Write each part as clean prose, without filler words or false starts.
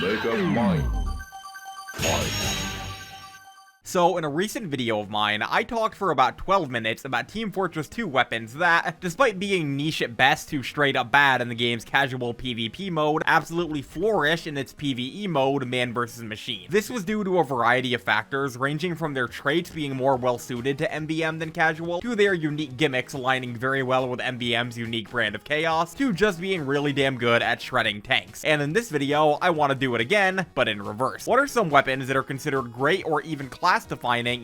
Make up mine. Fight. So, in a recent video of mine, I talked for about 12 minutes about Team Fortress 2 weapons that, despite being niche at best to straight up bad in the game's casual PvP mode, absolutely flourish in its PvE mode, man versus machine. This was due to a variety of factors, ranging from their traits being more well suited to MVM than casual, to their unique gimmicks aligning very well with MVM's unique brand of chaos, to just being really damn good at shredding tanks. And in this video, I want to do it again, but in reverse. What are some weapons that are considered great or even class-defining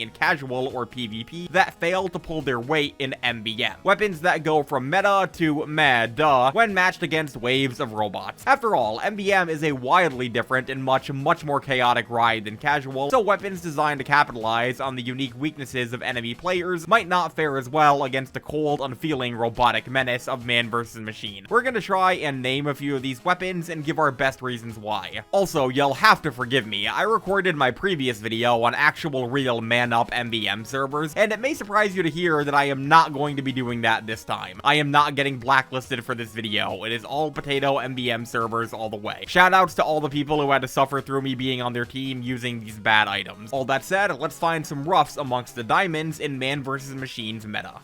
in casual or PvP that fail to pull their weight in MVM? Weapons that go from meta to meh duh when matched against waves of robots. After all, MVM is a wildly different and much more chaotic ride than casual, so weapons designed to capitalize on the unique weaknesses of enemy players might not fare as well against the cold, unfeeling robotic menace of man versus machine. We're gonna try and name a few of these weapons and give our best reasons why. Also, you'll have to forgive me, I recorded my previous video on actual real man-up MVM servers, and it may surprise you to hear that I am not going to be doing that this time. I am not getting blacklisted for this video. It is all potato MVM servers all the way. Shoutouts to all the people who had to suffer through me being on their team using these bad items. All that said, let's find some roughs amongst the diamonds in man versus machines meta.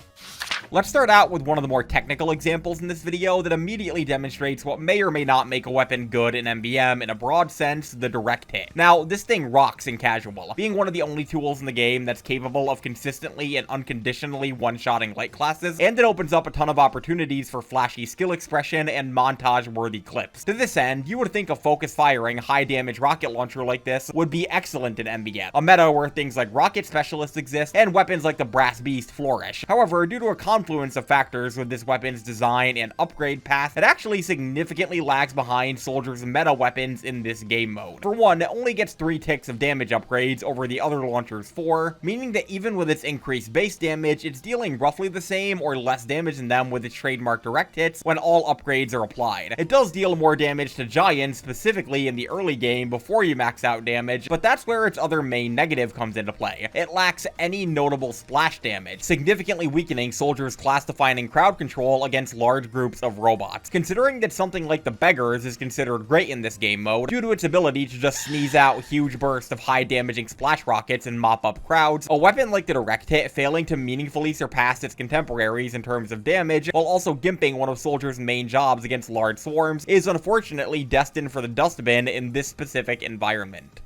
Let's start out with one of the more technical examples in this video that immediately demonstrates what may or may not make a weapon good in MVM in a broad sense, the direct hit. Now, this thing rocks in casual, being one of the only tools in the game that's capable of consistently and unconditionally one-shotting light classes, and it opens up a ton of opportunities for flashy skill expression and montage-worthy clips. To this end, you would think a focus-firing, high-damage rocket launcher like this would be excellent in MVM, a meta where things like rocket specialists exist and weapons like the Brass Beast flourish. However, due to a confluence of factors with this weapon's design and upgrade path, it actually significantly lags behind soldiers' meta weapons in this game mode. For one, it only gets 3 ticks of damage upgrades over the other launcher's 4, meaning that even with its increased base damage, it's dealing roughly the same or less damage than them with its trademark direct hits when all upgrades are applied. It does deal more damage to giants, specifically in the early game before you max out damage, but that's where its other main negative comes into play. It lacks any notable splash damage, significantly weakening soldiers' class-defining crowd control against large groups of robots. Considering that something like the Beggars is considered great in this game mode, due to its ability to just sneeze out huge bursts of high-damaging splash rockets and mop up crowds, a weapon like the direct hit failing to meaningfully surpass its contemporaries in terms of damage, while also gimping one of soldiers' main jobs against large swarms, is unfortunately destined for the dustbin in this specific environment.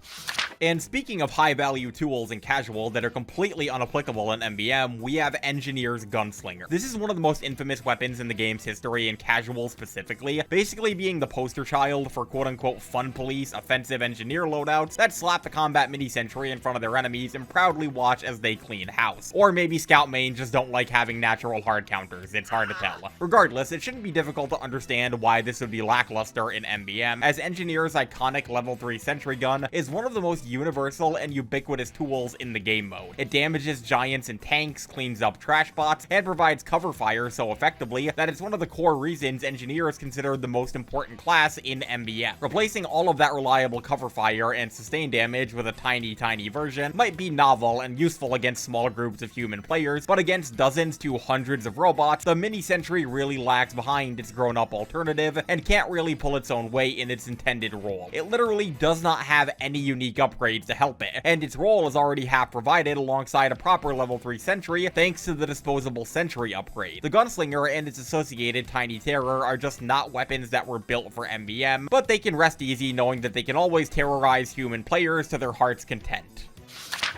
And speaking of high-value tools in casual that are completely unapplicable in MVM, we have Engineer's Gunslinger. This is one of the most infamous weapons in the game's history, in casual specifically, basically being the poster child for quote-unquote fun police offensive engineer loadouts that slap the combat mini-sentry in front of their enemies and proudly watch as they clean house. Or maybe scout main just don't like having natural hard counters, it's hard to tell. Regardless, it shouldn't be difficult to understand why this would be lackluster in MVM, as Engineer's iconic level 3 sentry gun is one of the most universal and ubiquitous tools in the game mode. It damages giants and tanks, cleans up trash bots, and provides cover fire so effectively that it's one of the core reasons Engineer is considered the most important class in MVM. Replacing all of that reliable cover fire and sustain damage with a tiny version might be novel and useful against small groups of human players, but against dozens to hundreds of robots, the mini-sentry really lags behind its grown-up alternative and can't really pull its own weight in its intended role. It literally does not have any unique upgrades to help it, and its role is already half provided alongside a proper level 3 sentry thanks to the disposable sentry upgrade. The Gunslinger and its associated Tiny Terror are just not weapons that were built for MVM, but they can rest easy knowing that they can always terrorize human players to their heart's content.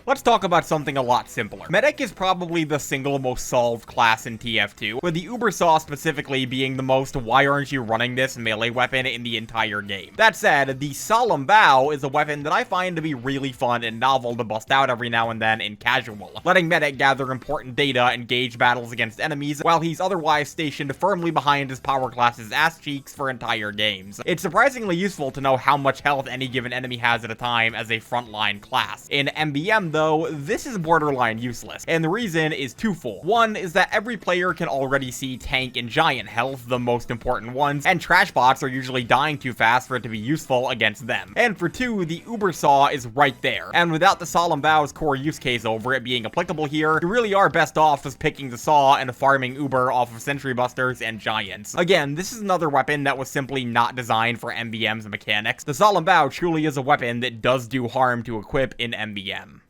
Let's talk about something a lot simpler. Medic is probably the single most solved class in TF2, with the Ubersaw specifically being the most why aren't you running this melee weapon in the entire game. That said, the Solemn Vow is a weapon that I find to be really fun and novel to bust out every now and then in casual, letting Medic gather important data and gauge battles against enemies while he's otherwise stationed firmly behind his power class's ass cheeks for entire games. It's surprisingly useful to know how much health any given enemy has at a time as a frontline class. In MVM though, this is borderline useless, and the reason is twofold. One is that every player can already see tank and giant health, the most important ones, and trash bots are usually dying too fast for it to be useful against them. And for two, the Uber Saw is right there, and without the Solemn Vow's core use case over it being applicable here, you really are best off just picking the Saw and farming Uber off of Sentry Busters and Giants. Again, this is another weapon that was simply not designed for MVM's mechanics. The Solemn Vow truly is a weapon that does do harm to equip in MVM.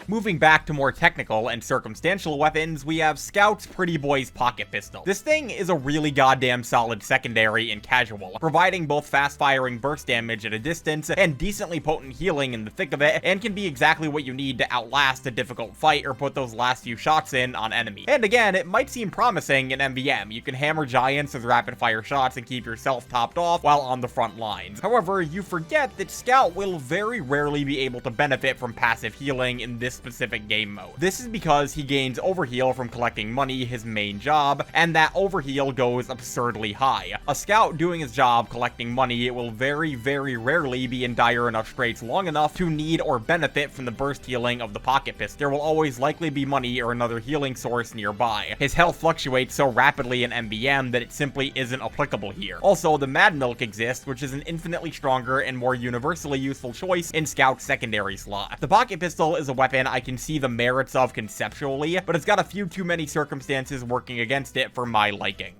Moving back to more technical and circumstantial weapons, we have Scout's Pretty Boy's Pocket Pistol. This thing is a really goddamn solid secondary in casual, providing both fast-firing burst damage at a distance and decently potent healing in the thick of it, and can be exactly what you need to outlast a difficult fight or put those last few shots in on enemies. And again, it might seem promising in MVM. You can hammer giants with rapid-fire shots and keep yourself topped off while on the front lines. However, you forget that Scout will very rarely be able to benefit from passive healing in this specific game mode. This is because he gains overheal from collecting money, his main job, and that overheal goes absurdly high. A scout doing his job collecting money will very rarely be in dire enough straits long enough to need or benefit from the burst healing of the pocket pistol. There will always likely be money or another healing source nearby. His health fluctuates so rapidly in MVM that it simply isn't applicable here. Also, the Mad Milk exists, which is an infinitely stronger and more universally useful choice in Scout's secondary slot. The pocket pistol is a weapon I can see the merits of conceptually, but it's got a few too many circumstances working against it for my liking.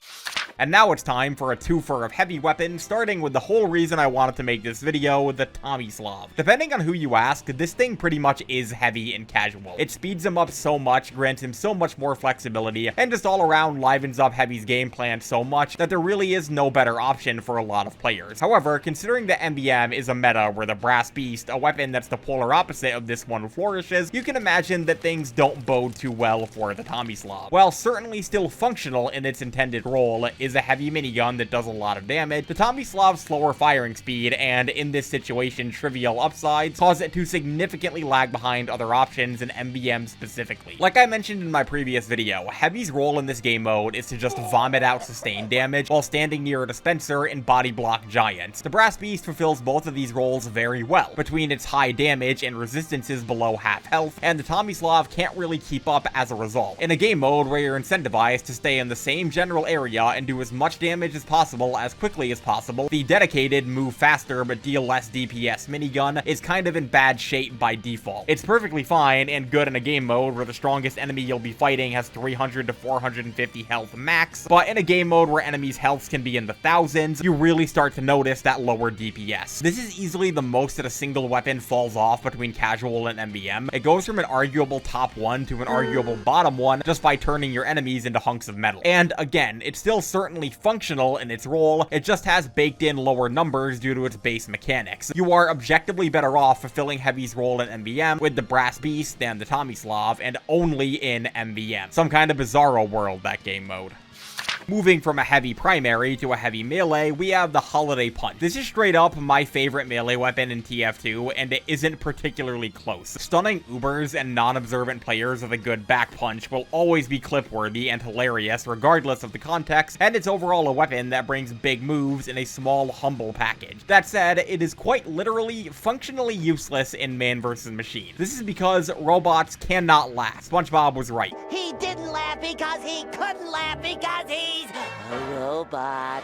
And now it's time for a twofer of heavy weapons, starting with the whole reason I wanted to make this video, the Tomislav. Depending on who you ask, this thing pretty much is heavy and casual. It speeds him up so much, grants him so much more flexibility, and just all around livens up Heavy's game plan so much that there really is no better option for a lot of players. However, considering that MVM is a meta where the Brass Beast, a weapon that's the polar opposite of this one, flourishes, you can imagine that things don't bode too well for the Tomislav. While certainly still functional in its intended role, is a heavy minigun that does a lot of damage, the Tomislav's slower firing speed and, in this situation, trivial upsides cause it to significantly lag behind other options in MVM specifically. Like I mentioned in my previous video, Heavy's role in this game mode is to just vomit out sustained damage while standing near a dispenser and body block giants. The Brass Beast fulfills both of these roles very well, between its high damage and resistances below half health, and the Tomislav can't really keep up as a result. In a game mode where you're incentivized to stay in the same general area and do as much damage as possible as quickly as possible, the dedicated move faster but deal less DPS minigun is kind of in bad shape by default. It's perfectly fine and good in a game mode where the strongest enemy you'll be fighting has 300 to 450 health max, but in a game mode where enemies' healths can be in the thousands, you really start to notice that lower DPS. This is easily the most that a single weapon falls off between casual and MVM. It goes from an arguable top one to an arguable bottom one just by turning your enemies into hunks of metal. And again, it's still certainly functional in its role, it just has baked in lower numbers due to its base mechanics. You are objectively better off fulfilling Heavy's role in MVM with the Brass Beast than the Tomislav, and only in MVM. Some kind of bizarro world, that game mode. Moving from a heavy primary to a heavy melee, we have the Holiday Punch. This is straight up my favorite melee weapon in TF2, and it isn't particularly close. Stunning Ubers and non-observant players with a good back punch will always be clip-worthy and hilarious regardless of the context, and it's overall a weapon that brings big moves in a small, humble package. That said, it is quite literally functionally useless in Man vs. Machine. This is because robots cannot laugh. SpongeBob was right. He didn't laugh because he couldn't laugh because he's a robot.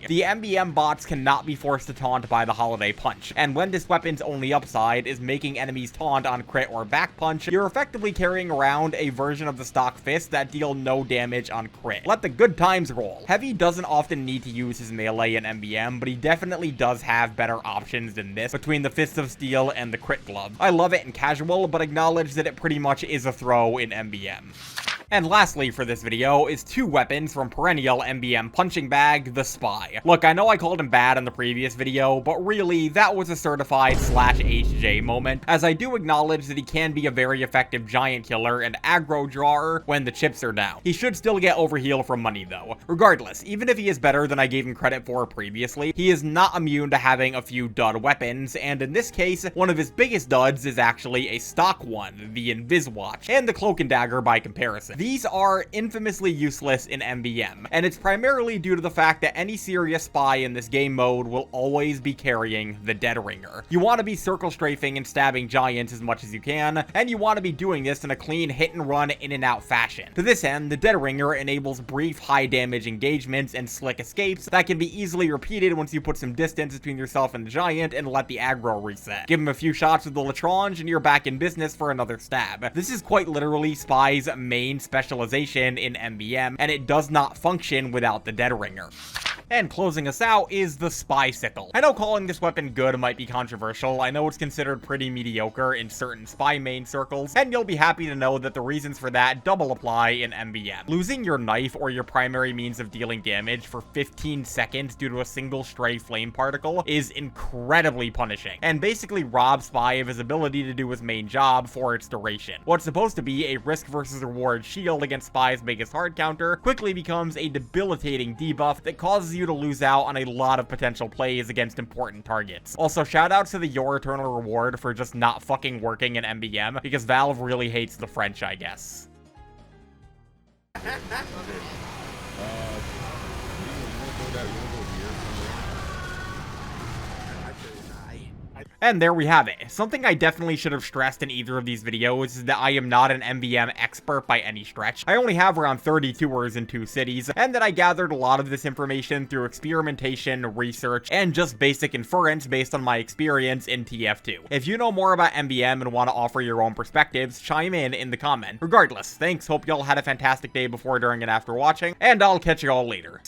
The MVM bots cannot be forced to taunt by the Holiday Punch, and when this weapon's only upside is making enemies taunt on crit or back punch, you're effectively carrying around a version of the stock fists that deal no damage on crit. Let the good times roll. Heavy doesn't often need to use his melee in MVM, but he definitely does have better options than this between the Fists of Steel and the Crit Glove. I love it in casual, but acknowledge that it pretty much is a throw in MVM. And lastly for this video is two weapons from perennial MVM punching bag, the Spy. Look, I know I called him bad in the previous video, but really, that was a certified /HJ moment, as I do acknowledge that he can be a very effective giant killer and aggro drawer when the chips are down. He should still get overheal from money though. Regardless, even if he is better than I gave him credit for previously, he is not immune to having a few dud weapons, and in this case, one of his biggest duds is actually a stock one, the Invis Watch, and the Cloak and Dagger by comparison. These are infamously useless in MVM, and it's primarily due to the fact that any serious spy in this game mode will always be carrying the Dead Ringer. You want to be circle strafing and stabbing giants as much as you can, and you want to be doing this in a clean hit and run in and out fashion. To this end, the Dead Ringer enables brief high damage engagements and slick escapes that can be easily repeated once you put some distance between yourself and the giant and let the aggro reset. Give him a few shots with the Latrange and you're back in business for another stab. This is quite literally Spy's main specialization in MVM, and it does not function without the Dead Ringer. And closing us out is the Spysicle. I know calling this weapon good might be controversial, I know it's considered pretty mediocre in certain spy main circles, and you'll be happy to know that the reasons for that double apply in MVM. Losing your knife or your primary means of dealing damage for 15 seconds due to a single stray flame particle is incredibly punishing, and basically robs Spy of his ability to do his main job for its duration. What's supposed to be a risk versus reward shield against Spy's biggest hard counter quickly becomes a debilitating debuff that causes you to lose out on a lot of potential plays against important targets. Also, shout out to the Your Eternal Reward for just not fucking working in MVM, because Valve really hates the French, I guess. And there we have it. Something I definitely should have stressed in either of these videos is that I am not an MVM expert by any stretch. I only have around 30 tours in 2 cities, and that I gathered a lot of this information through experimentation, research, and just basic inference based on my experience in TF2. If you know more about MVM and want to offer your own perspectives, chime in the comment. Regardless, thanks, hope y'all had a fantastic day before, during, and after watching, and I'll catch y'all later.